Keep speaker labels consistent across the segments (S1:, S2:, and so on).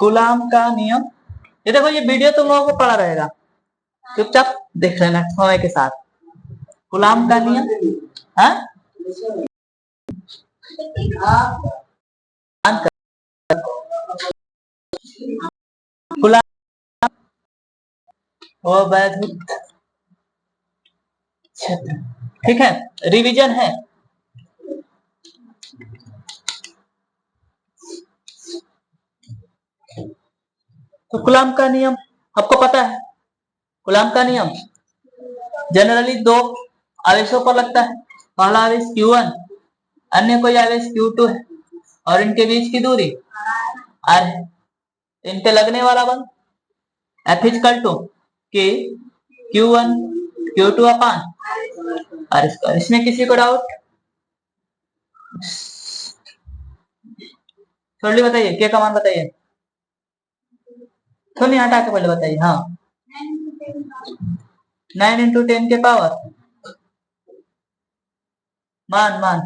S1: Coulomb का नियम। ये देखो, ये वीडियो तुम लोगों को पड़ा रहेगा, चुपचाप देख लेना समय के साथ। कूलाम का नियम, हाँ कूलाम और वैद्युत क्षेत्र, ठीक है, रिवीजन है। तो कूलाम का नियम आपको पता है। कूलाम का नियम जनरली दो आवेशों पर लगता है। पहला आवेश Q1, अन्य कोई आवेश Q2 है, और इनके बीच की दूरी R है। इनके लगने वाला बल F equal to K Q1 Q2 upon R square. इसमें किसी को डाउट? थोड़ी बताइए, क्या का मान बताइए, थोड़ी हटा के पहले बताइए। हाँ, 9 इंटू 10 के पावर मान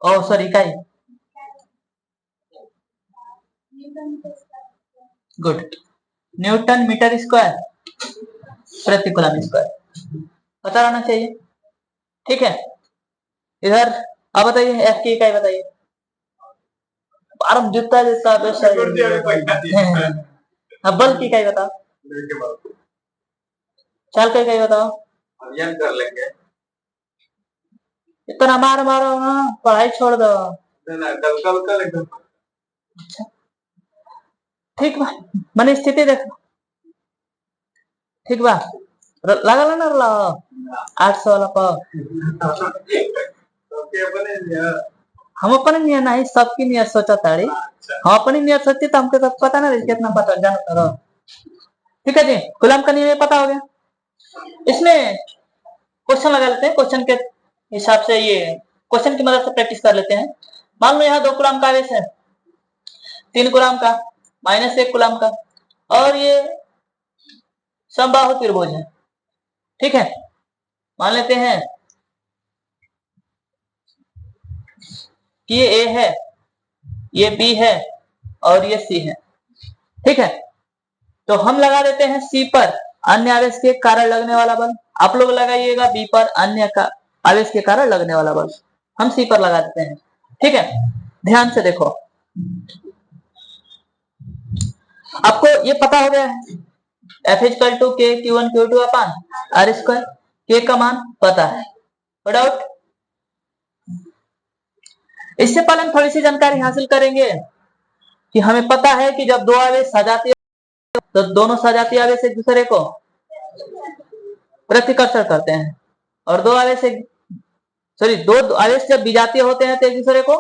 S1: ओ सॉरी इकाई, गुड, न्यूटन मीटर स्क्वायर प्रति कूलम स्क्वायर पता रहना चाहिए, ठीक है। इधर अब बताइए एफ की इकाई बताइए। आराम जूता जूता अब बल की इकाई बताओ, चाल का इकाई बताओ। कर लेंगे, इतना मारो ना, पढ़ाई छोड़ दो। कल अच्छा ठीक बा, मैंने स्थिति देखो, ठीक बा, लगा ना 800 वाला पाव हम अपने नियत नहीं, सबकी नियत सोचा ताड़ी। हम अपनी नियत सोचती तो हमको सब पता ना कितना पता जानता रहो, ठीक है जी। कूलम का नियम पता हो गया। इसमें क्वेश्चन लगा लेते हैं, क्वेश्चन के हिसाब से, ये क्वेश्चन की मदद से प्रैक्टिस कर लेते हैं। मान लो यहाँ 2 कूलम का आवेश है, 3 कूलम का, -1 कूलम का, और ये समबाहु त्रिभुज है, ठीक है। मान लेते हैं कि ये A है, ये B है और ये C है, ठीक है। तो हम लगा देते हैं C पर अन्य आवेश के कारण लगने वाला बल, आप लोग लगाइएगा B पर अन्य का आवेश के कारण लगने वाला बल। हम C पर लगा देते हैं, ठीक है। ध्यान से देखो, आपको ये पता हो गया है F equal to K Q1 Q2 upon R square. K का मान पता है, डाउट। इससे पहले हम थोड़ी सी जानकारी हासिल करेंगे कि हमें पता है कि जब 2 आवेश सजातीय तो दोनों सजातीय आवेश एक दूसरे को प्रतिकर्षण करते हैं, और 2 आवेश जब विजातीय होते हैं तो एक दूसरे को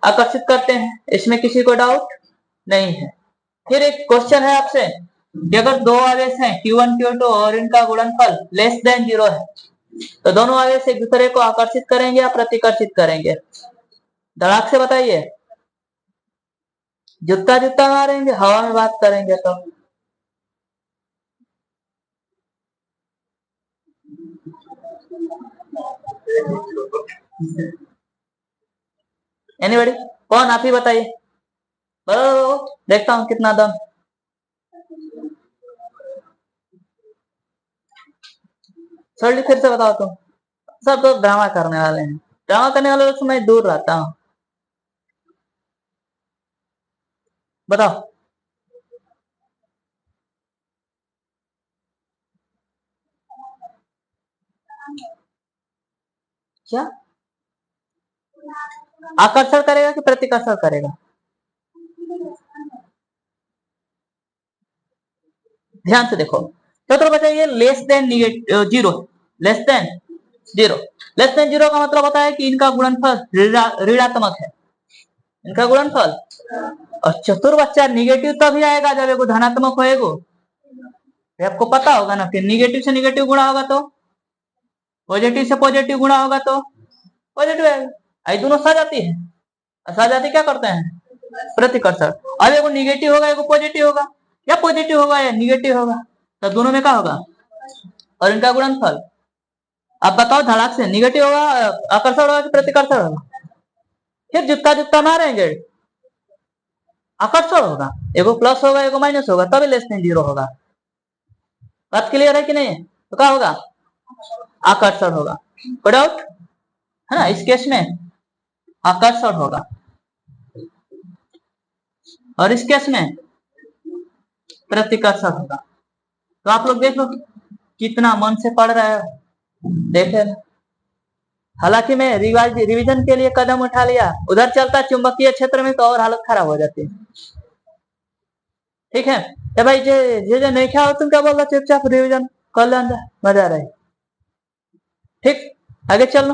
S1: आकर्षित करते हैं। इसमें किसी को डाउट नहीं है। फिर एक क्वेश्चन है आपसे कि अगर 2 आवेश हैं Q1 Q2 और इनका गुणनफल लेस देन 0 है, तो दोनों आवेश एक दूसरे को आकर्षित करेंगे या प्रतिकर्षित करेंगे? धड़ाक से बताइए। जूता जूता मारेंगे, हवा में बात करेंगे तो एनीबॉडी, कौन? आप ही बताइए, देखता हूं कितना दम। सर फिर से बताओ तुम। सब तो ड्रामा करने वाले हैं, ड्रामा करने वाले लोग से मैं दूर रहता हूँ। बताओ क्या आकर्षण करेगा कि प्रतिकर्षण करेगा? ध्यान से देखो, तो बताइए less than 0, less than 0, less than 0 का मतलब होता है कि इनका गुणनफल ऋणात्मक है, इनका गुणनफल। और चतुर बच्चा निगेटिव तभी आएगा जब एगो धनात्मक होएगो, आपको पता होगा ना कि निगेटिव से निगेटिव गुणा होगा तो पॉजिटिव से पॉजिटिव गुणा होगा तो पॉजिटिव आएगा। ये दोनों सजाती है, सजाती क्या करते हैं? प्रतिकर्षण। अब एगो निगेटिव होगा एगो पॉजिटिव होगा, या पॉजिटिव होगा या निगेटिव होगा, तो दोनों में क्या होगा? और इनका गुणनफल। अब बताओ धड़ाक से, निगेटिव होगा आकर्षण होगा कि प्रतिकर्षण होगा? फिर जुत्ता जुत्ता मारेंगे, आकर्षण होगा, एगो प्लस होगा एगो माइनस होगा तभी लेस देन जीरो होगा। बात क्लियर है कि नहीं? तो क्या होगा? आकर्षण होगा। कोई डाउट है ना? इस केस में आकर्षण होगा और इस केस में प्रतिकर्षण होगा। तो आप लोग देख लो कितना मन से पढ़ रहे हो, देखे। हालांकि मैं रिवीजन के लिए कदम उठा लिया, उधर चलता चुंबकीय क्षेत्र में तो और हालत खराब हो जाती। ठीक है तो भाई जे नहीं क्या हो तुम क्या बोल रहे, चुपचाप रिवीजन कर लो, अंदर मजा आ रहा है। ठीक, आगे चलो,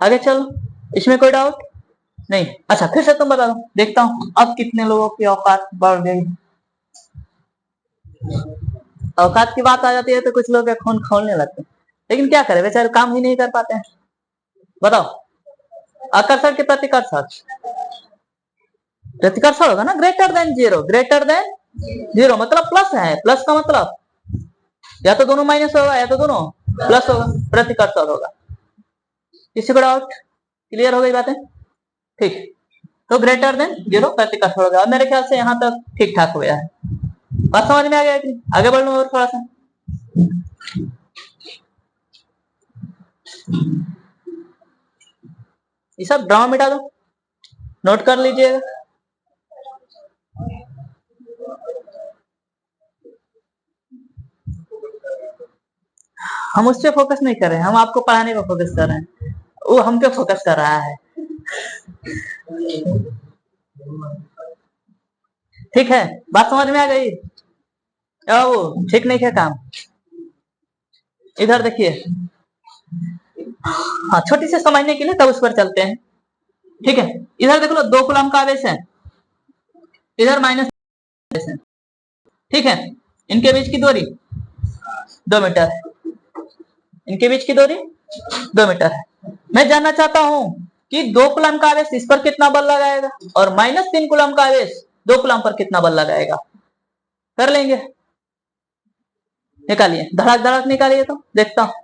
S1: आगे चलो, इसमें कोई डाउट नहीं? अच्छा फिर से तुम बता दो, देखता हूँ अब कितने लोगों की औकात बढ़ गई। औकात की बात आ जाती है तो कुछ लोग खून खोलने लगते हैं, लेकिन क्या करें बेचारे, काम ही नहीं कर पाते हैं। बताओ, आकर्षण के प्रतिकर्षण, प्रतिकर्षण होगा ना, greater than zero, greater than zero मतलब प्लस है, प्लस का मतलब या तो दोनों माइनस होगा या तो दोनों प्लस होगा, प्रतिकर्षण होगा। किसी को डाउट? क्लियर हो गई बातें? ठीक, तो ग्रेटर देन जीरो प्रतिकर्षण होगा। मेरे ख्याल से यहाँ तक ठीक ठाक हो गया है, बात समझ में आ गया कि आगे बढ़ लूं और थोड़ा सा? ये सब ड्रामा मिटा दो, नोट कर लीजिएगा। हम उस पर फोकस नहीं कर रहे हैं, हम आपको पढ़ाने पर फोकस कर रहे हैं, वो हम पे फोकस कर रहा है। ठीक है, बात समझ में आ गई? वो ठीक नहीं है काम, इधर देखिए। हाँ, छोटी से समझने के लिए तब उस पर चलते हैं। ठीक है, इधर देख लो, 2 कूलम का आवेश है, इधर माइनस है। ठीक है, इनके बीच की दूरी 2 मीटर है, इनके बीच की दूरी 2 मीटर है। मैं जानना चाहता हूं कि 2 कूलम का आवेश इस पर कितना बल लगाएगा और -3 कूलम का आवेश 2 कूलम पर कितना बल लगाएगा। कर लेंगे, निकालिए, धड़क धड़क निकालिए तो देखता हूं।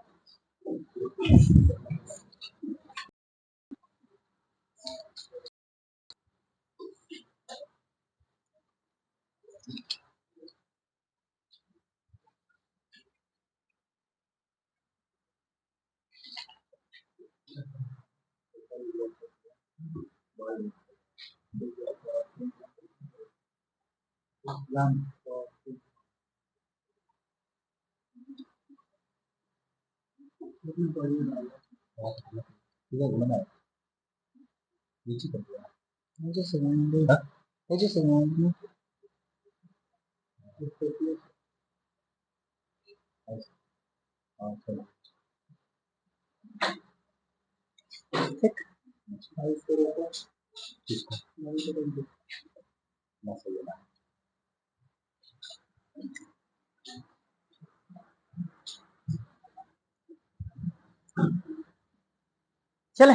S1: चले,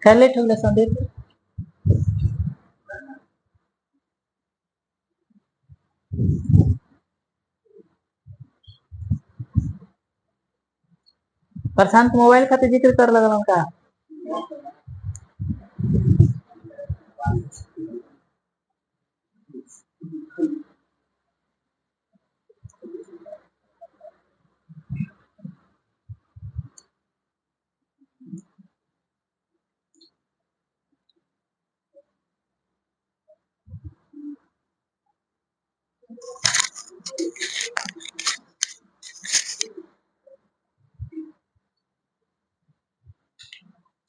S1: कर ले ठुक संदीप। प्रशांत मोबाइल खाते जिक्र कर लगा का।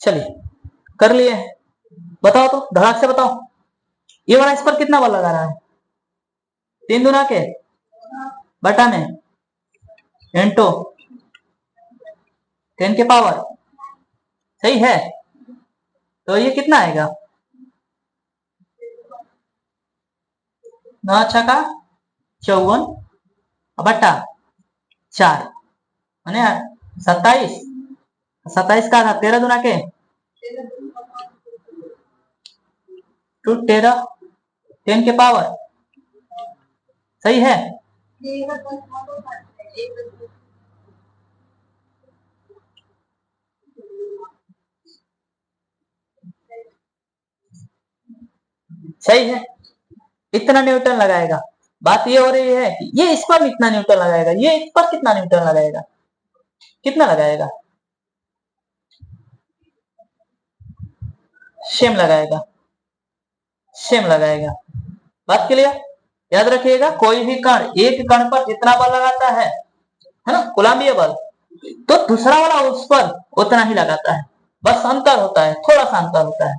S1: चलिए कर लिए, बताओ तो धड़ाक से बताओ, ये वाला इस पर कितना बल लगा रहा है? 3 गुना के बटा में इंटू 10 के पावर, सही है? तो ये कितना आएगा? 9 अच्छा का 54 बटा 4 मैंने 27, 27 का था 13 गुना के 2 13 10 के पावर, सही है? सही है, इतना न्यूटन लगाएगा। बात ये हो रही है कि ये इस पर इतना न्यूटन लगाएगा, ये इस पर कितना न्यूटन लगाएगा, कितना लगाएगा, सेम लगाएगा, सेम लगाएगा। बात क्लियर? याद रखिएगा, कोई भी कण एक कण पर जितना बल लगाता है ना, कूलम्बीय बल, तो दूसरा वाला उस पर उतना ही लगाता है, बस अंतर होता है, थोड़ा सा अंतर होता है।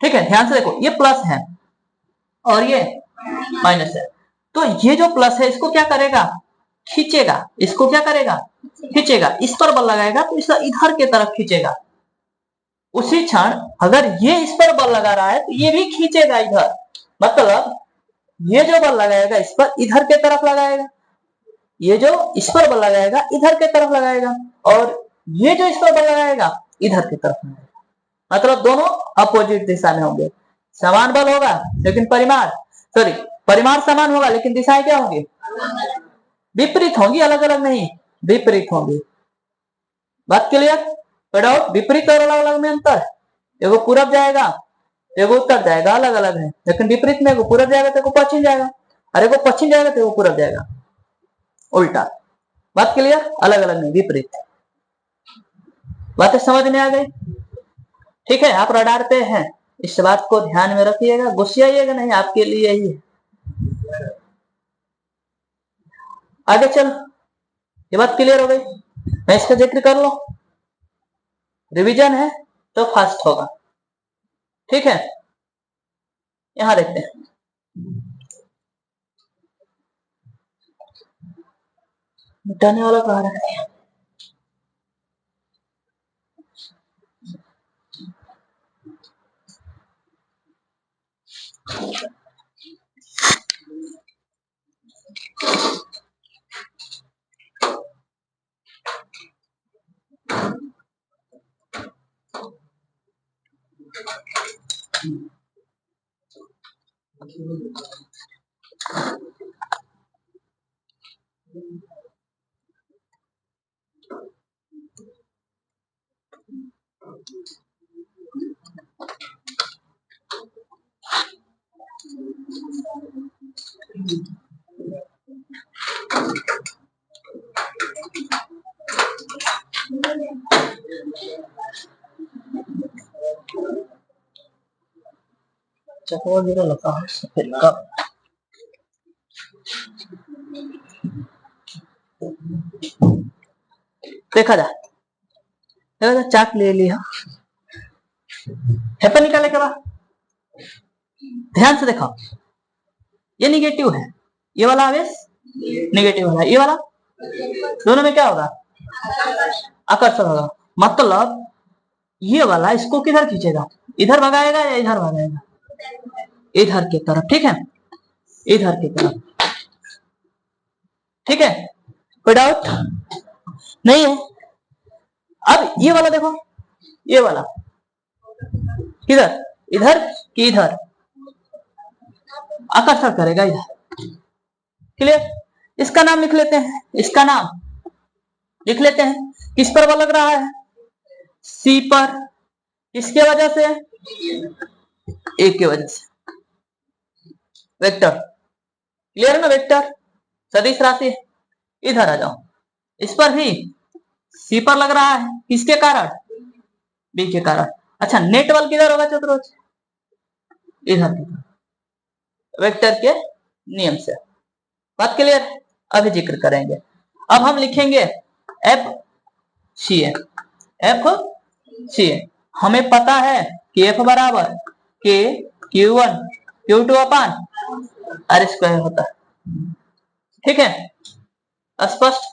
S1: ठीक है, ध्यान से देखो, ये प्लस है और ये माइनस है, तो ये जो प्लस है इसको क्या करेगा, खींचेगा, इसको क्या करेगा, खींचेगा, इस पर बल लगाएगा तो इसे इधर की तरफ खींचेगा। उसी क्षण अगर ये इस पर बल लगा रहा है तो ये भी खींचेगा इधर, मतलब ये जो बल लगाएगा इस पर इधर के तरफ लगाएगा, ये जो इस पर बल लगाएगा इधर के तरफ लगाएगा, और ये जो इस पर बल लगाएगा इधर की तरफ लगाएगा, मतलब दोनों अपोजिट दिशा में होंगे। समान बल होगा लेकिन परिमाण समान होगा लेकिन दिशाएं क्या होंगी, विपरीत होंगी, अलग अलग नहीं, विपरीत होंगी। बात क्लियर? पढ़ाओ, विपरीत और अलग अलग में अंतर, एगो पूरब जाएगा एगो उत्तर जाएगा, अलग अलग है, लेकिन विपरीत में एगो पूरब जाएगा तो एगो पश्चिम जाएगा, और एगो पश्चिम जाएगा तो एगो पूरब जाएगा, उल्टा। बात क्लियर? अलग अलग नहीं, विपरीत। बातें समझ में आ गई? ठीक है, आप रडार पे हैं, इस बात को ध्यान में रखिएगा, गुस्साइएगा नहीं, आपके लिए ही है। आगे चल, ये बात क्लियर हो गई, मैं इसका जिक्र कर लो, रिवीजन है तो फास्ट होगा। ठीक है, यहां देखते हैं, मिटाने वाला कहा है, चकवा गिरा लगा है सफेद का, देखा जा, चाक ले लिया, हेपर निकालने के बाद ध्यान से देखो, ये निगेटिव है, ये वाला आवेश निगेटिव है, ये वाला, दोनों में क्या होगा, आकर्षण होगा, मतलब ये वाला इसको किधर खींचेगा, इधर भगाएगा या इधर भगाएगा, इधर की तरफ। ठीक है, इधर की तरफ। ठीक है, कोई डाउट नहीं है? अब ये वाला देखो, ये वाला किधर, इधर कि इधर, आकर्षण करेगा इधर। क्लियर? इसका नाम लिख लेते हैं, इसका नाम लिख लेते हैं, किस पर बल लग रहा है, सी पर, किसके वजह से, एक की वजह से, वेक्टर। क्लियर है ना, वेक्टर सदिश राशि। इधर आ जाओ, इस पर भी सी पर लग रहा है, किसके कारण, बी के कारण। अच्छा, नेट बल किधर होगा चतुर्भुज, इधर की तरफ, वेक्टर के नियम से। बात क्लियर? अभी जिक्र करेंगे। अब हम लिखेंगे एफ सी ए, हमें पता है कि एफ बराबर के Q1 Q2 upon R square होता है। ठीक है, स्पष्ट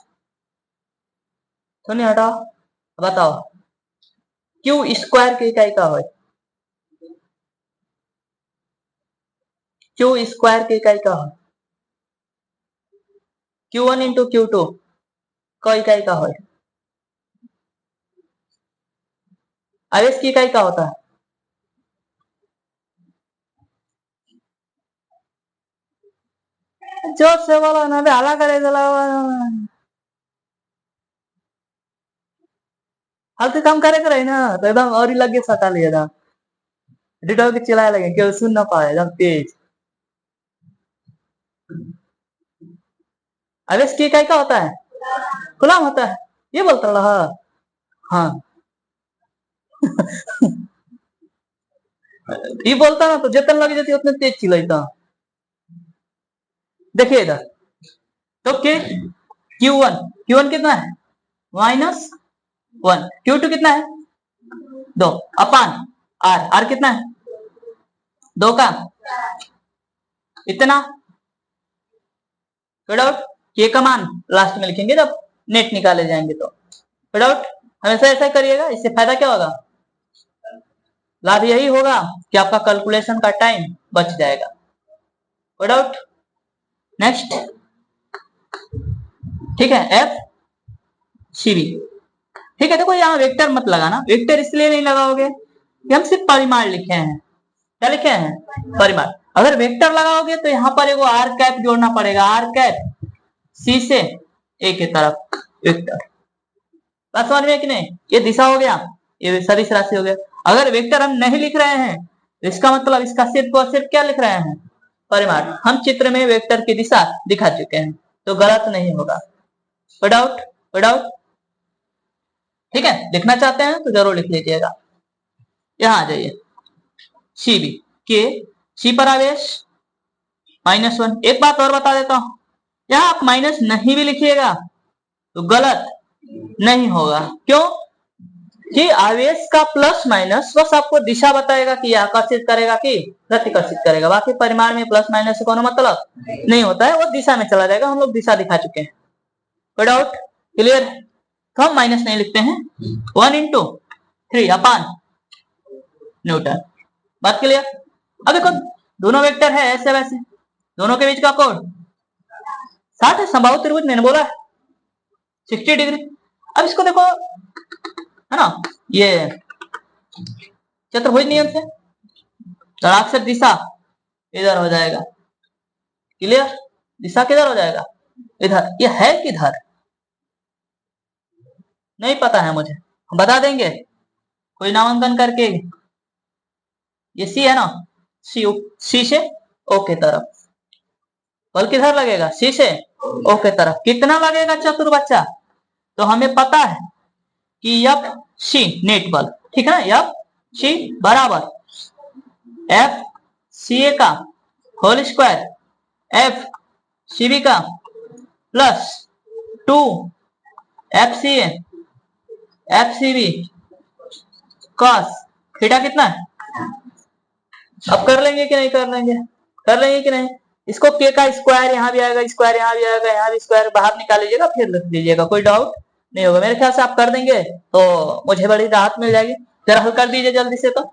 S1: तो नहीं? हटाओ, बताओ, क्यू स्क्वायर की इकाई का हो, क्यू स्क्वायर की इकाई का हो, Q1 इंटू Q2 का इकाई का हो, आवेश की इकाई का होता है, जोर से बोलो ना, हाला करे हल्के काम करे करे ना, तो एकदम और ही लगे सटा लिया था। डिटो के चिल्लाए लगे केवल सुन ना पाए एकदम तेज। आवेश की इकाई का होता है कूलम होता है, ये बोलता रहा। हाँ ये बोलता ना तो जितने लगी जाती उतने तेज चिल्लाता। देखिए इधर तो के क्यू वन कितना है -1, Q2 कितना है 2 अपान आर, आर कितना है 2 का इतना आउट, के का मान लास्ट में लिखेंगे जब नेट निकाले जाएंगे तो आउट। हमेशा ऐसा करिएगा, इससे फायदा क्या होगा, लाभ यही होगा कि आपका कैलकुलेशन का टाइम बच जाएगा। आउट नेक्स्ट, ठीक है एफ सी बी। ठीक है, देखो यहाँ वेक्टर मत लगाना, वेक्टर इसलिए नहीं लगाओगे कि हम सिर्फ परिमाण लिखे हैं। क्या लिखे हैं परिमाण। अगर वेक्टर लगाओगे तो यहाँ पर एगो आर कैप जोड़ना पड़ेगा, आर कैप सी से ए की तरफ वेक्टर। बात समझ में कि नहीं, ये दिशा हो गया, ये सदिश राशि हो गया। अगर वेक्टर हम नहीं लिख रहे हैं इसका मतलब इसका सिर्फ और सिर्फ क्या लिख रहे हैं परिमाण। हम चित्र में वेक्टर की दिशा दिखा चुके हैं तो गलत नहीं होगा। विदाउट विदाउट ठीक है, लिखना चाहते हैं तो जरूर लिख लीजिएगा। यहां आ जाइए सी बी के सी पर आवेश -1। एक बात और बता देता हूं, यहां आप माइनस नहीं भी लिखिएगा तो गलत नहीं होगा। क्यों कि आवेश का प्लस माइनस बस आपको दिशा बताएगा कि आकर्षित करेगा कि प्रतिकर्षित करेगा, बाकी परिमाण में प्लस माइनस से कोनो मतलब नहीं होता है, वो दिशा में चला जाएगा। हम लोग दिशा दिखा चुके हैं। कोई डाउट क्लियर। तो हम माइनस नहीं लिखते हैं, 1 × 3 अपान न्यूटन। बात क्लियर। अब देखो दोनों वेक्टर है ऐसे वैसे, दोनों के बीच का कोण 60 है, संभावित त्रिभुज मैंने बोला 60 डिग्री। अब इसको देखो है ना, ये चतुर्भुज नियम से तड़ाक्षर दिशा इधर हो जाएगा। क्लियर, दिशा किधर हो जाएगा इधर। ये है किधर नहीं पता है मुझे, हम बता देंगे कोई नामांकन करके। ये सी है ना, सी से ओ के तरफ, बल किधर लगेगा सी से ओ के तरफ। कितना लगेगा चतुर बच्चा, तो हमें पता है कि एफ सी नेट बल, ठीक है ना, एफ सी बराबर एफ सी ए का whole square F C B का plus 2 F C A F C B cos theta कितना है। अब कर लेंगे कि नहीं कर लेंगे, कर लेंगे कि नहीं। इसको के का स्क्वायर यहाँ भी आएगा, स्क्वायर यहाँ भी आएगा, यहाँ भी स्क्वायर बाहर निकाल लीजिएगा फिर लिख दीजिएगा, कोई डाउट नहीं होगा। मेरे ख्याल से आप कर देंगे तो मुझे बड़ी राहत मिल जाएगी। जरा हल कर दीजिए जल्दी से, तो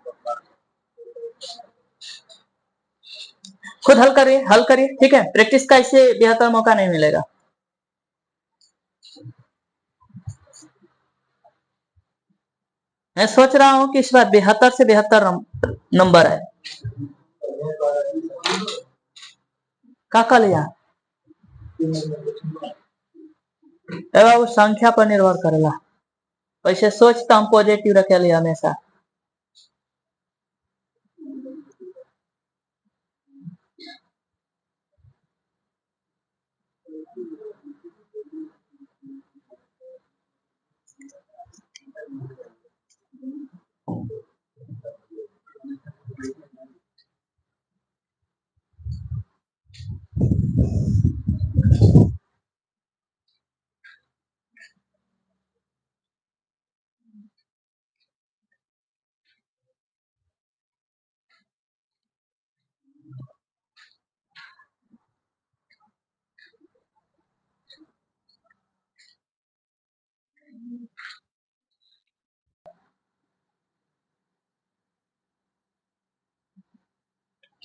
S1: खुद हल करिए, हल करिए, ठीक है। प्रैक्टिस का इससे बेहतर मौका नहीं मिलेगा। मैं सोच रहा हूं कि इस बार 72 से 72 नंबर है। का लिया वो संख्या पर निर्भर करेला, वैसे सोचता हम पॉजिटिव रखे लिया हमेशा।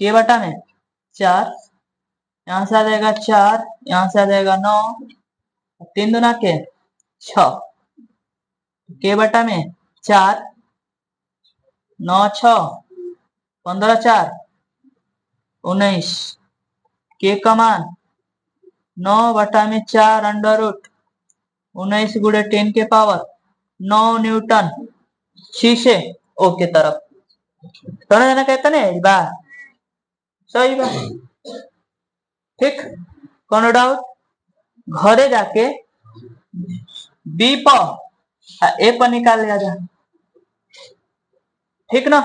S1: के बटा में 4, यहां से आ जाएगा 4, यहां से आ जाएगा 9, 3 दूना के 6, के बटा में 4, 9 6 15 4 19, के का मान 9 बटा में 4 अंडर रूट 19 × 10 के पावर 9 न्यूटन सी से ओ के तरफ। तोने जना कहते ने बा सही बा ठीक कोनो डाउट घरे जाके बी पर ए पर निकाल लिया जा ठीक ना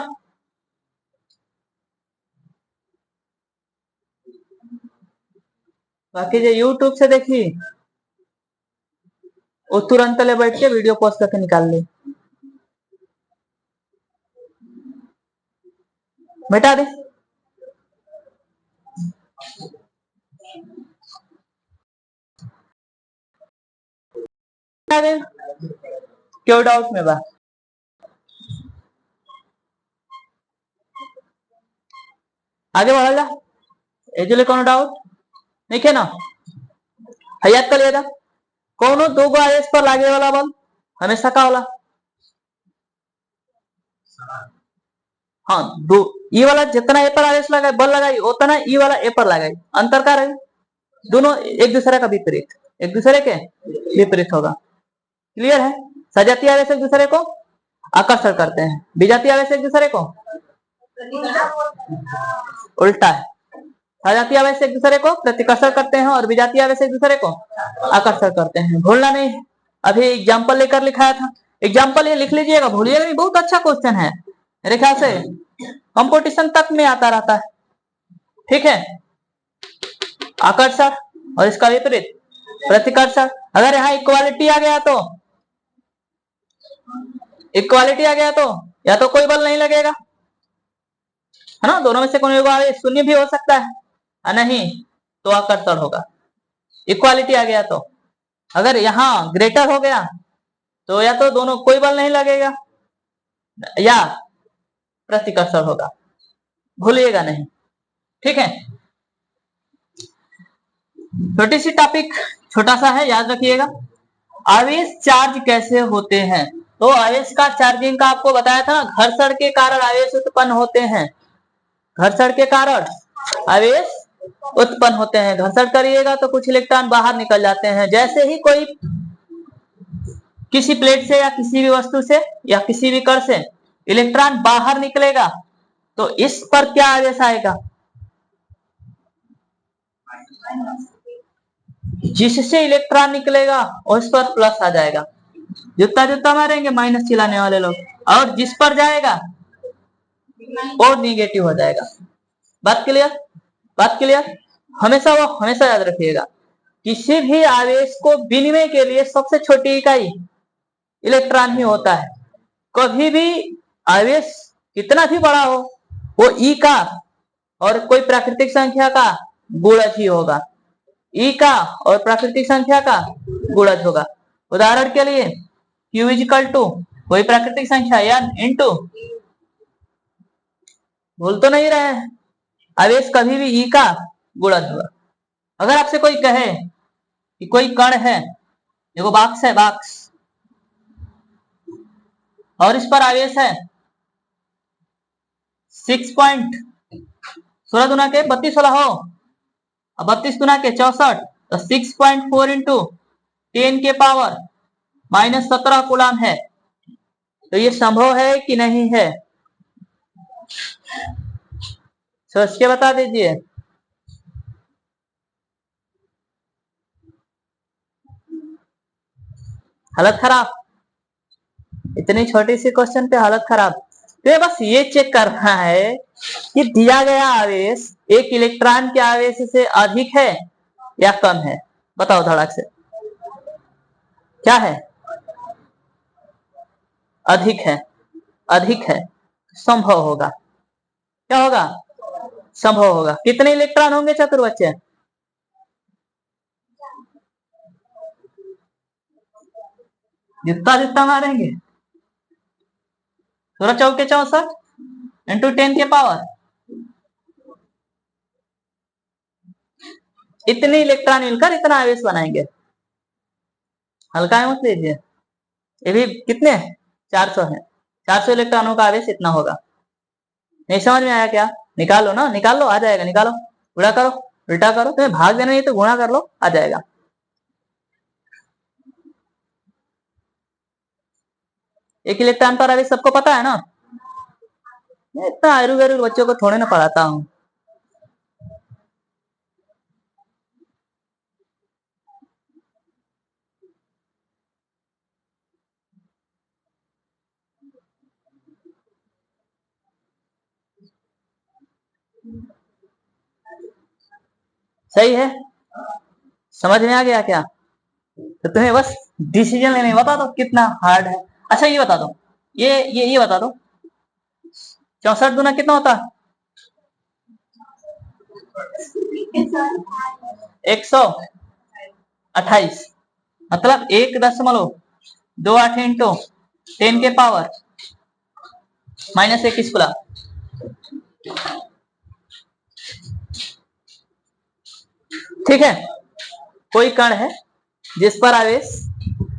S1: बाकी जो यूट्यूब से देखी वो तुरंत ले बैठ के वीडियो पोस्ट करके निकाल ले मिटा दे क्यों डाउट में बा आगे बढ़ा जा एजुले कोनो डाउट नहीं है ना याद कर लिया था कोनो दो गो आवेश पर लागे वाला बल हमेशा का होला हाँ दो ई वाला जितना ए पर आवेश लगाए बल लगाई उतना ई वाला ए पर लगाई अंतर का रहे दोनों एक दूसरे का विपरीत एक दूसरे के विपरीत होगा क्लियर है सजातीय आवेश एक दूसरे को आकर्षण करते हैं विजातीय आवेश एक दूसरे को उल्टा है सजातीय आवेश एक दूसरे को प्रतिकर्षण करते हैं और विजातीय आवेश एक दूसरे को आकर्षण करते हैं भूलना नहीं अभी एग्जाम्पल लेकर लिखाया था एग्जाम्पल ये लिख लीजिएगा भूलिएगा नहीं बहुत अच्छा क्वेश्चन है मेरे ख्याल से कंपटीशन तक में आता रहता है ठीक है आकर्षण और इसका विपरीत प्रतिकर्षण अगर यहाँ इक्वालिटी आ गया तो या तो कोई बल नहीं लगेगा है ना दोनों में से कोई आवेश शून्य भी हो सकता है नहीं तो आकर्षण होगा इक्वालिटी आ गया तो अगर यहाँ ग्रेटर हो गया तो या तो दोनों कोई बल नहीं लगेगा या प्रतिकर्षण होगा भूलिएगा नहीं ठीक है छोटी सी टॉपिक छोटा सा है याद रखिएगा आवेश चार्ज कैसे होते हैं तो आवेश का चार्जिंग का आपको बताया था ना घर्षण के कारण आवेश उत्पन्न होते हैं घर्षण के कारण आवेश उत्पन्न होते हैं घर्षण करिएगा तो कुछ इलेक्ट्रॉन बाहर निकल जाते हैं जैसे ही कोई किसी प्लेट से या किसी भी वस्तु से या किसी भी कण से इलेक्ट्रॉन बाहर निकलेगा तो इस पर क्या आवेश आएगा जिससे इलेक्ट्रॉन निकलेगा उस पर प्लस आ जाएगा जुत्ता जुत्ता मारेंगे माइनस चिल्लाने वाले लोग और जिस पर जाएगा और निगेटिव हो जाएगा बात क्लियर हमेशा याद रखिएगा किसी भी आवेश को विनिमय के लिए सबसे छोटी इकाई इलेक्ट्रॉन ही होता है कभी भी आवेश कितना भी बड़ा हो वो ई का और कोई प्राकृतिक संख्या का गुणज ही होगा ई का और प्राकृतिक संख्या का गुणज होगा उदाहरण के लिए Q इजिकल टू कोई प्राकृतिक संख्या या इंटू भूल तो नहीं रहे हैं आवेश कभी भी ई का गुणज होगा अगर आपसे कोई कहे कि कोई कण है देखो बॉक्स है बॉक्स और इस पर आवेश है 6.16 दुना के 32 हो 32 दुना के 64 तो 6.4 इंटू 10 के पावर -17 कूलम है तो ये संभव है कि नहीं है सोच के बता दीजिए हालत खराब इतनी छोटी सी क्वेश्चन पे हालत खराब तो बस ये चेक करना है कि दिया गया आवेश एक इलेक्ट्रॉन के आवेश से अधिक है या कम है बताओ धड़क से क्या है अधिक है संभव होगा क्या होगा संभव होगा कितने इलेक्ट्रॉन होंगे चतुर बच्चे जितना मारेंगे 16 चौके 64 इंटू 10 के पावर इतने इलेक्ट्रॉन मिलकर इतना आवेश बनाएंगे हल्का मत लीजिए ये भी कितने 400 है 400 इलेक्ट्रॉनों का आवेश इतना होगा नहीं समझ में आया क्या निकालो ना निकाल लो आ जाएगा निकालो गुणा करो उल्टा करो तुम्हें भाग देना नहीं तो गुणा कर लो आ जाएगा एक इलेक्ट्रॉन पर आवेश सबको पता है ना मैं इतना आयु गैरू बच्चों को थोड़े ना पढ़ाता हूँ। सही है, समझ में आ गया क्या? तो तुम्हें बस डिसीजन लेने बता दो कितना हार्ड है। अच्छा ये बता दो, ये बता दो 64 दूना कितना होता है? 128, मतलब 1.28 इंटू 10 के पावर -21 कूलम। ठीक है, कोई कण है जिस पर आवेश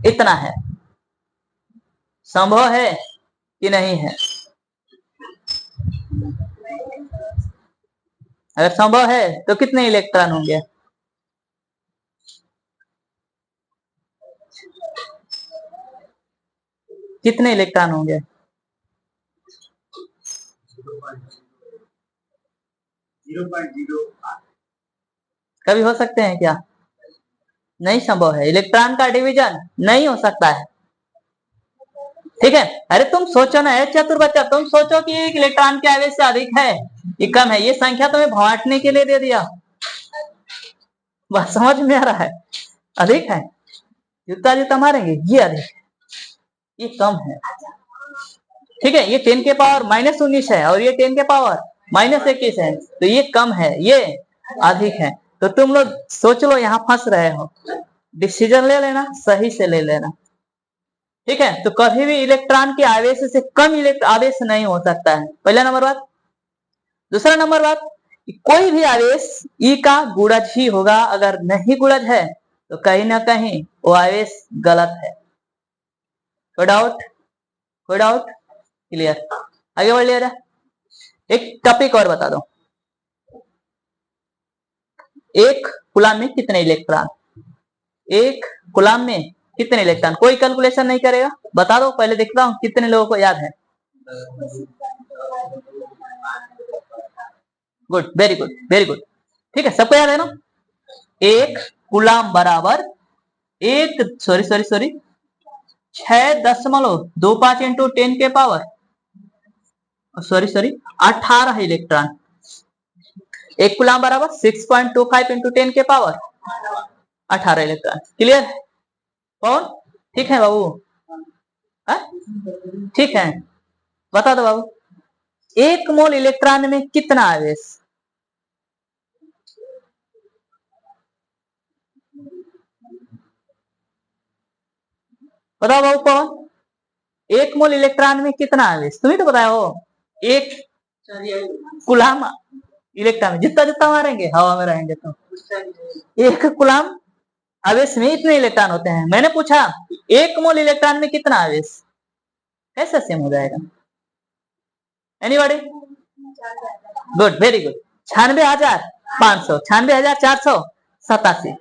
S1: इतना है, संभव है कि नहीं है? अगर संभव है तो कितने इलेक्ट्रॉन होंगे? कितने इलेक्ट्रॉन होंगे? कभी हो सकते हैं क्या? नहीं संभव है, इलेक्ट्रॉन का डिवीजन नहीं हो सकता है। ठीक है, अरे तुम सोचो ना, चतुर बच्चा, तुम सोचो कि एक इलेक्ट्रॉन के आवेश से अधिक है ये कम है, ये संख्या तुम्हें बांटने के लिए दे दिया, बस समझ में आ रहा है? अधिक है, जूता जूता मारेंगे, ये अधिक है, ये कम है। ठीक है, ये 10 के पावर -19 है और ये 10 के पावर -21 है, तो ये कम है, ये अधिक है। तो तुम लोग सोच लो, यहाँ फंस रहे हो, डिसीजन ले लेना, सही से ले लेना। ठीक है, तो कभी भी इलेक्ट्रॉन के आवेश से कम आवेश नहीं हो सकता है, पहला नंबर बात। दूसरा नंबर बात, कोई भी आवेश ई का गुणज ही होगा, अगर नहीं गुणज है तो कहीं ना कहीं वो आवेश गलत है। कोई डाउट? कोई डाउट? क्लियर? आगे बढ़ लिया जाए। एक टॉपिक और बता दो, एक कूलम में कितने इलेक्ट्रॉन? एक कूलम में कितने इलेक्ट्रॉन? कोई कैलकुलेशन नहीं करेगा, बता दो, पहले देखता हूं कितने लोगों को याद है। Good, very good, very good. ठीक है, सबको याद है ना? एक कूलम बराबर एक सॉरी सॉरी सॉरी 6.25 इंटू 10 के पावर सॉरी सॉरी 18 इलेक्ट्रॉन। एक कूलम बराबर 6.25 इंटू 10 के पावर 18 इलेक्ट्रॉन। क्लियर? कौन ठीक है बाबू? ठीक है, बता दो बाबू, एक मोल इलेक्ट्रॉन में कितना आवेश? बताओ बाबू, कौन? एक मोल इलेक्ट्रॉन में कितना आवेश, तुम्ही तो बताया हो। एक कूलम इलेक्ट्रॉन में जितना जितना मारेंगे हवा में रहेंगे तो एक कूलम आवेश में इतने इलेक्ट्रॉन होते हैं। मैंने पूछा एक मोल इलेक्ट्रॉन में कितना आवेश, कैसे सेम हो जाएगा? एनीबॉडी? Good, very good. 96,500, 96,487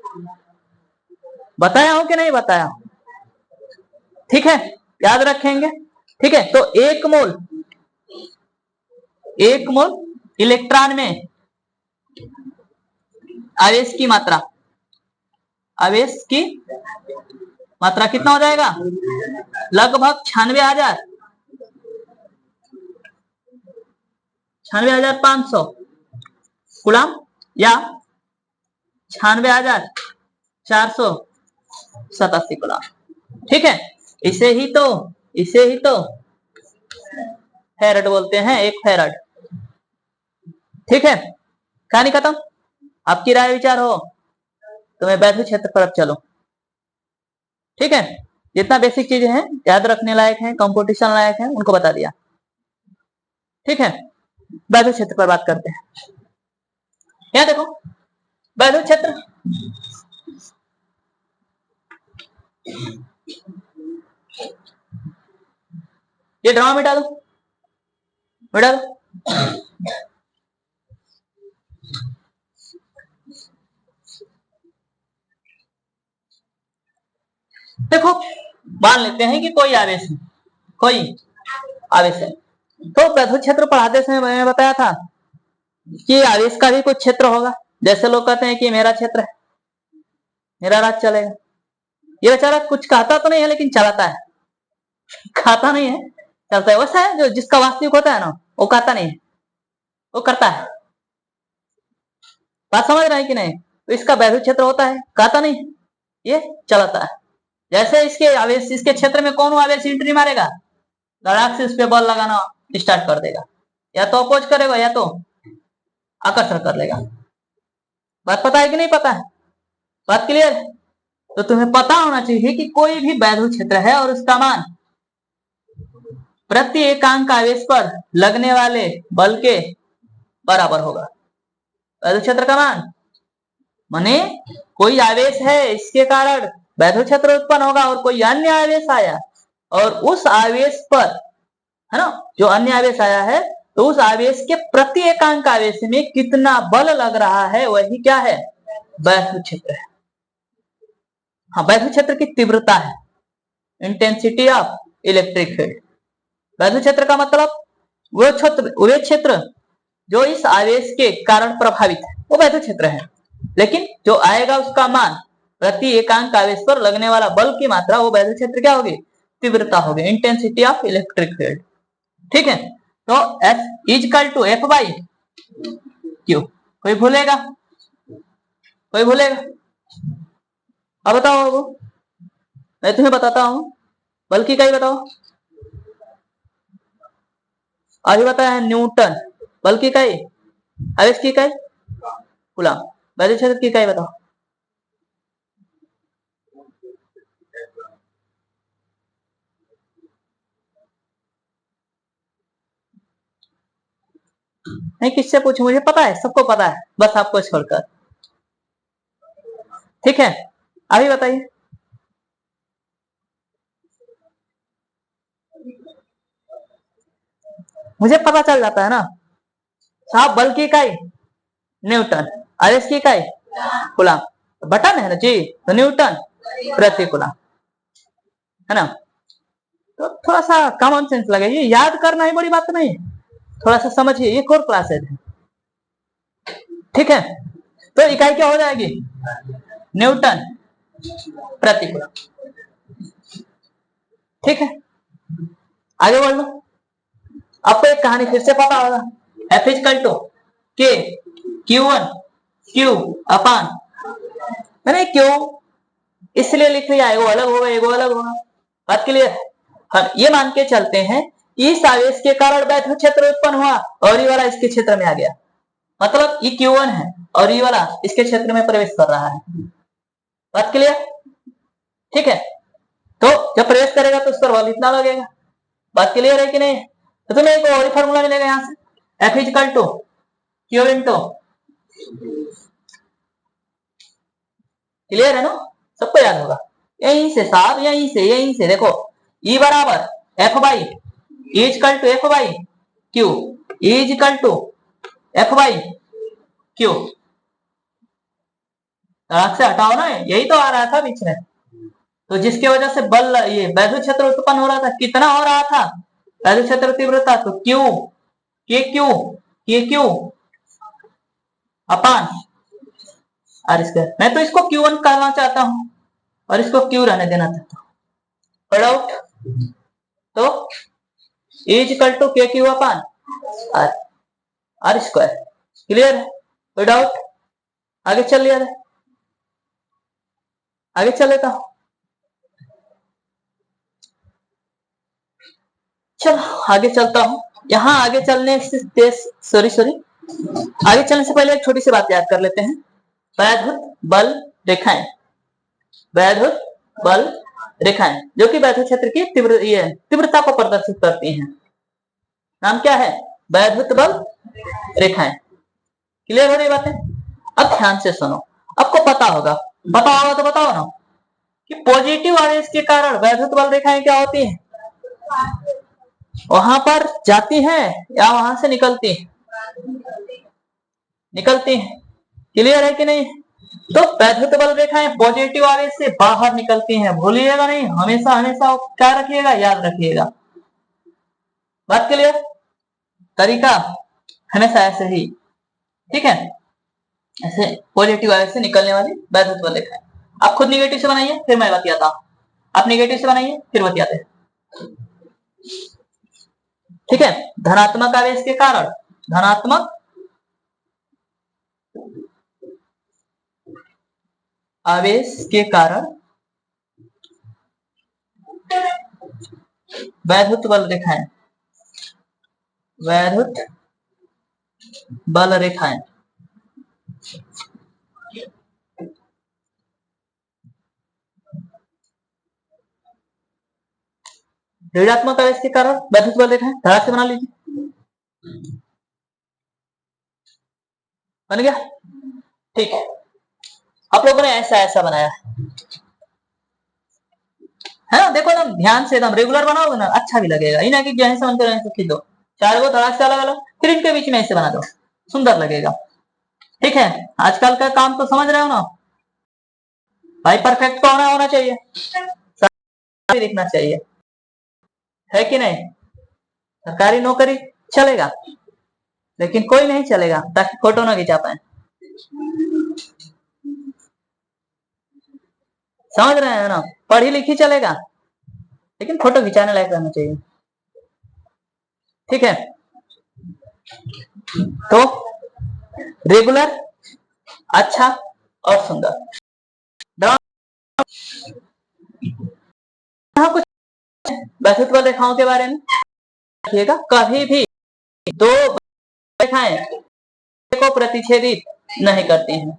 S1: बताया हूं कि नहीं बताया? ठीक है, याद रखेंगे। ठीक है, तो एक मोल इलेक्ट्रॉन में आवेश की मात्रा, आवेश की मात्रा कितना हो जाएगा? लगभग 96,500 कूलम या 96,487 कूलम। ठीक है, इसे ही तो फेरड बोलते हैं, एक फेरड। ठीक है, कहानी खत्म। आपकी राय विचार हो तो मैं वैद्युत क्षेत्र पर अब चलो। ठीक है, जितना बेसिक चीजें हैं याद रखने लायक हैं, कंपटीशन लायक हैं, उनको बता दिया। ठीक है, वैद्युत क्षेत्र पर बात करते हैं। यहाँ देखो, वैद्युत क्षेत्र ये ड्रामा मिटा दो, मिटा दो। देखो, मान लेते हैं कि कोई आवेश है, कोई आवेश है, तो वैद्युत क्षेत्र पढ़ाते समय मैंने बताया था कि आवेश का भी कुछ क्षेत्र होगा। जैसे लोग कहते हैं कि मेरा क्षेत्र है, मेरा राज चलेगा। ये बेचारा कुछ कहता तो नहीं है लेकिन चलाता है, खाता नहीं है चलता है। वैसा है जो जिसका वास्तविक होता है ना, वो कहता नहीं है, वो करता है। बात समझ रहे हैं कि नहीं? तो इसका वैद्युत क्षेत्र होता है, कहता नहीं, ये चलाता है। जैसे इसके आवेश, इसके क्षेत्र में कौन आवेश एंट्री मारेगा, लड़ाक से इस पे बल लगाना स्टार्ट कर देगा, या तो अपोज करेगा या तो आकर्षण कर लेगा। बात पता है कि नहीं पता है? बात क्लियर है? तो तुम्हें पता होना चाहिए कि कोई भी वैद्युत क्षेत्र है और उसका मान प्रति एकांक आवेश पर लगने वाले बल के बराबर होगा। वैद्युत क्षेत्र का मान माने कोई आवेश है, इसके कारण वैद्युत क्षेत्र उत्पन्न होगा, और कोई अन्य आवेश आया और उस आवेश पर, है ना, जो अन्य आवेश आया है, तो उस आवेश के प्रति एकांक आवेश में कितना बल लग रहा है, वही क्या है, वैद्युत क्षेत्र है। हाँ, वैद्युत क्षेत्र की तीव्रता है, इंटेंसिटी ऑफ इलेक्ट्रिक फील्ड। वैद्युत क्षेत्र का मतलब वे क्षेत्र जो इस आवेश के कारण प्रभावित है, वो वैद्युत क्षेत्र है। लेकिन जो आएगा उसका मान प्रति एकांक आवेश पर लगने वाला बल की मात्रा, वो वैद्युत क्षेत्र क्या होगी, तीव्रता होगी, इंटेंसिटी ऑफ इलेक्ट्रिक फील्ड। ठीक है, तो F equal to F by Q। कोई भूलेगा? कोई भूलेगा? अब बताओ, वो मैं तुम्हें बताता हूं, बल की इकाई बताओ। अभी बताया है न्यूटन, बल की इकाई, आवेश की इकाई कूलम, वैद्युत क्षेत्र की इकाई बताओ। नहीं, किससे पूछूं, मुझे पता है, सबको पता है, बस आपको छोड़कर। ठीक है, अभी बताइए। मुझे पता चल जाता है ना साहब, बल की इकाई न्यूटन, आवेश की इकाई कूलम, बटन है ना जी, तो न्यूटन प्रति कूलम, है ना। तो थोड़ा सा कॉमन सेंस लगे, ये याद करना ही बड़ी बात नहीं, थोड़ा सा समझिए, ये कोर क्लासेज है। ठीक है, तो इकाई क्या हो जाएगी, न्यूटन प्रति कूलम। ठीक है, आगे बढ़ लो। आपको एक कहानी फिर से पता होगा, F equal to K Q1 Q upon, मैंने क्यों इसलिए लिख लिया, एगो अलग होगा एगो अलग होगा। बात क्लियर है? हम ये मान के चलते हैं इस आवेश के कारण वैद्युत क्षेत्र उत्पन्न हुआ और ये वाला इसके क्षेत्र में आ गया, मतलब ये Q1 है और ये वाला इसके क्षेत्र में प्रवेश कर रहा है। बात क्लियर? ठीक है, तो जब प्रवेश करेगा तो उस पर बल इतना लगेगा। बात क्लियर है कि नहीं? तो तुम्हें एक और फॉर्मूला मिलेगा यहां से, F equal to Q into, clear है ना, सबको याद होगा। यहीं से साहब, यहीं से देखो, E बराबर F by equal to F by Q, equal to F by Q। से हटाओ ना, यही तो आ रहा था बीच में। तो जिसके वजह से बल, ये वैद्युत क्षेत्र उत्पन्न हो रहा था, कितना हो रहा था वैद्युत क्षेत्र तीव्रता, तो Q के क्यू अपान आर स्क्वायर। मैं तो इसको Q1 करना चाहता हूं और इसको Q रहने देना चाहता हूं। आउट, तो equal to K Q upon R, R square. Clear है? विदाउट, आगे चल लिया, आगे चल लेता हूं। चलो आगे चलता हूं। यहां आगे चलने से सॉरी आगे चलने से पहले एक छोटी सी बात याद कर लेते हैं। वैद्युत बल रेखाएं, वैद्युत बल रेखाएं जो कि वैद्युत क्षेत्र की तीव्रता को प्रदर्शित करती हैं, नाम क्या है, वैद्युत बल रेखाएं। क्लियर हो रही बातें? अब ध्यान से सुनो, आपको पता होगा तो बताओ ना कि पॉजिटिव आवेश के कारण वैद्युत बल रेखाएं क्या होती हैं, वहां पर जाती हैं या वहां से निकलती हैं, निकलती हैं। क्लियर है कि नहीं? तो वैद्युत बल रेखाएं पॉजिटिव आवेश से बाहर निकलती हैं, भूलिएगा नहीं, हमेशा हमेशा क्या रखिएगा, याद रखिएगा। बात क्लियर? तरीका हमेशा ऐसे ही, ठीक है, ऐसे पॉजिटिव वाले से निकलने वाली वैधत्व वाले रेखाएं। आप खुद निगेटिव से बनाइए फिर मैं बतियाता हूं, आप निगेटिव से बनाइए फिर बतियाते हैं, ठीक है। धनात्मक आवेश के कारण, धनात्मक आवेश के कारण वैधुत बल रेखाएं, वैधुत बल रेखाएं ऋणात्मक आवेश के कारण वैधुत बल रेखाएं धड़ा से बना लीजिए, बन गया, ठीक है। आप लोगों ने ऐसा ऐसा बनाया है ना, देखो एकदम ध्यान से, एकदम रेगुलर बनाओगे ना अच्छा भी लगेगा, ये ना कि जैसे मन करे वैसे खींच दो, चार को धड़ा से अलग अलग फिर इनके बीच में ऐसे बना दो, सुंदर लगेगा, ठीक है। आजकल का काम तो समझ रहे हो ना भाई, परफेक्ट तो होना चाहिए, दिखना चाहिए, है कि नहीं। सरकारी नौकरी चलेगा लेकिन कोई नहीं चलेगा ताकि फोटो ना खिंचा पाए, समझ रहे हैं ना, पढ़ी लिखी चलेगा लेकिन फोटो खिंचाने लायक रहना चाहिए, ठीक है। तो रेगुलर, अच्छा और सुंदर, कुछ वैधुत बल रेखाओं के बारे में रखिएगा, कभी भी दो रेखाएं को प्रतिच्छेदित नहीं करती हैं।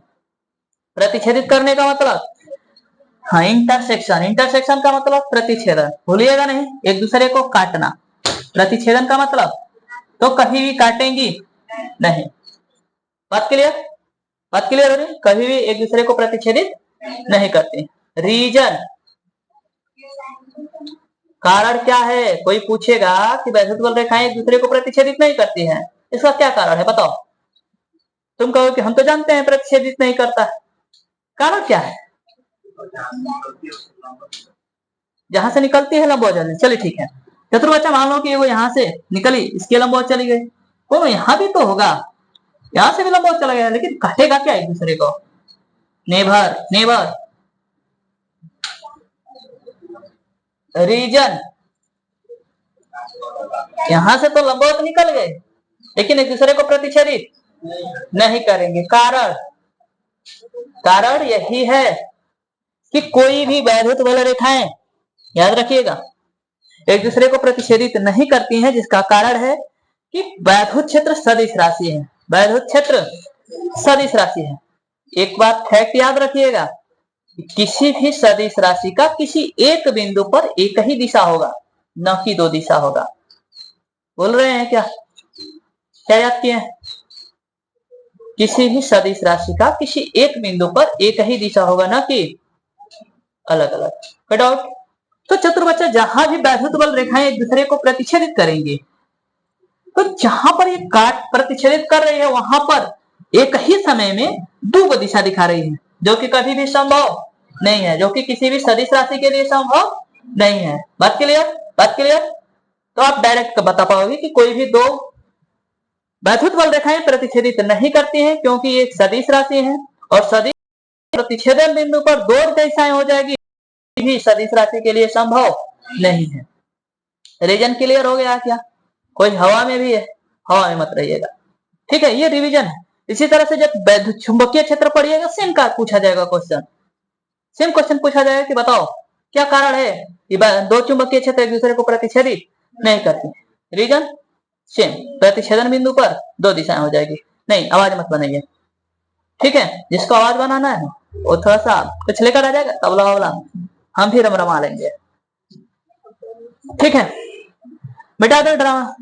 S1: प्रतिच्छेदित करने का मतलब, हाँ, इंटरसेक्शन, इंटरसेक्शन का मतलब प्रतिच्छेदन, भूलिएगा नहीं, एक दूसरे को काटना। प्रतिच्छेदन का मतलब तो कभी भी काटेंगी नहीं, बात क्लियर, बात क्लियर हो रही, कभी भी एक दूसरे को प्रतिच्छेदित नहीं करती। रीजन, कारण क्या है, कोई पूछेगा कि वैधुत बल रेखाएं एक दूसरे को प्रतिच्छेदित नहीं करती हैं, इसका क्या कारण है बताओ, तुम कहो कि हम तो जानते हैं प्रतिच्छेदित नहीं करता, कारण क्या है, जहां से निकलती है लंबवत चली, चलिए ठीक है। चतुर्भुजा मान लो कि वो यहां से निकली, इसके लंबवत चली गई, तो यहां भी तो होगा, यहां से भी लंबवत चला गया, लेकिन काटेगा क्या एक दूसरे को, नेवर नेवर। रीजन, यहां से तो लंबवत निकल गए लेकिन एक दूसरे को प्रतिच्छेदित नहीं करेंगे, कारण, कारण यही है कि कोई भी वैधुत बल रेखाएं, याद रखिएगा, एक दूसरे को प्रतिच्छेदित नहीं करती हैं, जिसका कारण है कि वैधुत क्षेत्र सदिश राशि है, वैधुत क्षेत्र सदिश राशि है। एक बात फैक्ट याद रखिएगा, किसी भी सदिश राशि का किसी एक बिंदु पर एक ही दिशा होगा, न कि दो दिशा होगा, बोल रहे हैं क्या, क्या याद किए, किसी भी सदिश राशि का किसी एक बिंदु पर एक ही दिशा होगा, न कि अलग अलग, डाउट। तो चतुर्भुज जहां भी वैधुत बल रेखाएं एक दूसरे को प्रतिच्छेदित करेंगे, तो जहां पर ये काट प्रतिच्छेदित कर रही है वहां पर एक ही समय में दो दिशा दिखा रही है, जो कि कभी भी संभव नहीं है, जो कि किसी भी सदिश राशि के लिए संभव नहीं है, बात क्लियर, बात क्लियर। तो आप डायरेक्ट बता पाओगे कि कोई भी दो वैधुत बल रेखाएं प्रतिच्छेदित नहीं करती हैं, क्योंकि ये सदिश राशि है और सदिश प्रतिच्छेदन बिंदु पर दो दिशाएं हो जाएगी, भी सदिश राशि के लिए संभव नहीं है। रीजन क्लियर हो गया क्या, कोई हवा में भी है, हवा में मत रहिएगा, ठीक है, ये रिवीजन है। इसी तरह से जब चुंबकीय क्षेत्र पढ़िएगा सेम का पूछा जाएगा क्वेश्चन, सेम क्वेश्चन पूछा जाएगा कि बताओ क्या कारण है कि दो चुंबकीय क्षेत्र एक दूसरे को प्रतिच्छेदित नहीं करती, रीजन सेम, प्रतिच्छेदन बिंदु पर दो दिशाएं हो जाएगी। नहीं, आवाज मत बनाइए, ठीक है, जिसको आवाज बनाना है वो थोड़ा सा कुछ लेकर आ जाएगा, तबला वबला हम भी रमरमा लेंगे, ठीक है। मिटा दो ड्रामा,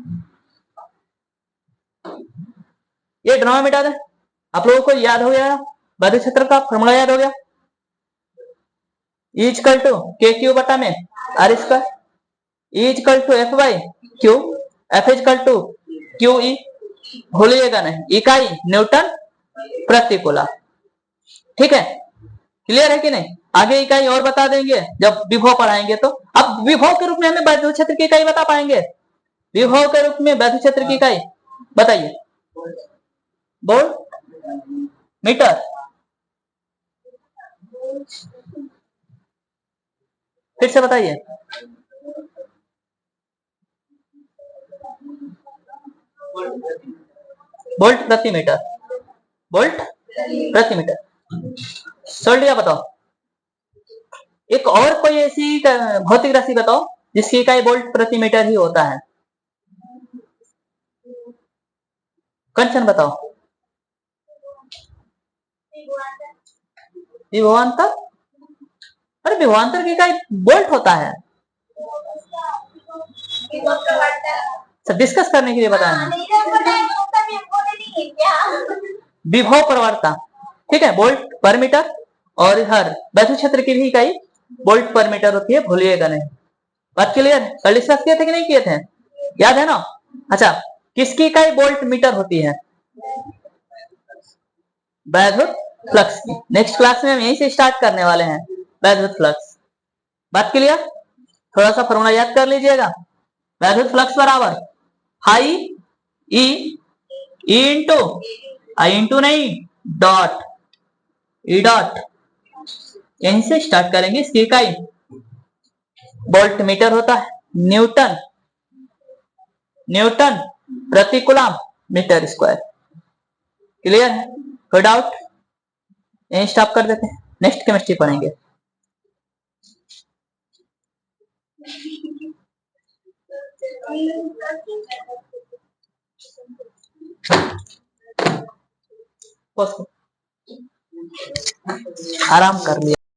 S1: ये ड्रामा मिटा दे, आप लोगों को याद हो गया, वैधुत क्षेत्र का फॉर्मूला याद हो गया, E equal to K Q बटा में R square, E equal to F by Q, F equal to Q E, भूलिएगा नहीं, इकाई न्यूटन प्रति कूलम, ठीक है, क्लियर है कि नहीं। आगे इकाई और बता देंगे जब विभव पढ़ाएंगे, तो अब विभव के रूप में हमें वैधुत क्षेत्र की इकाई बता पाएंगे, विभव के रूप में वैधुत क्षेत्र की इकाई बताइए। वोल्ट मीटर, फिर से बताइए। वोल्ट प्रति मीटर, वोल्ट प्रति मीटर। सोल्व किया, बताओ। एक और कोई ऐसी भौतिक राशि बताओ जिसकी इकाई वोल्ट प्रति मीटर ही होता है। कंचन बताओ। विभवांतर, अरे विभवांतर की इकाई वोल्ट होता है। डिस्कस करने के लिए बताया। विभव प्रवणता, ठीक है, वोल्ट पर मीटर। और इधर वैद्युत क्षेत्र की भी इकाई वोल्ट पर मीटर होती है, भूलिएगा नहीं। बात क्लियर है? कल डिस्कस किए थे कि नहीं किए थे? याद है ना? अच्छा, किसकी इकाई वोल्ट मीटर होती है? वैद्युत फ्लक्स की। नेक्स्ट क्लास में हम यहीं से स्टार्ट करने वाले हैं, वैद्युत फ्लक्स। बात क्लियर? थोड़ा सा फॉर्मूला याद कर लीजिएगा। वैद्युत फ्लक्स बराबर आई ई, ई इंटू आई इंटू नहीं, डॉट, ई डॉट। यहीं से स्टार्ट करेंगे। इसकी इकाई वोल्ट मीटर होता है। न्यूटन, न्यूटन प्रति कूलम मीटर स्क्वायर। क्लियर है? कोई डाउट? यहीं स्टॉप कर देते हैं, नेक्स्ट केमिस्ट्री पढ़ेंगे। आराम कर लिया।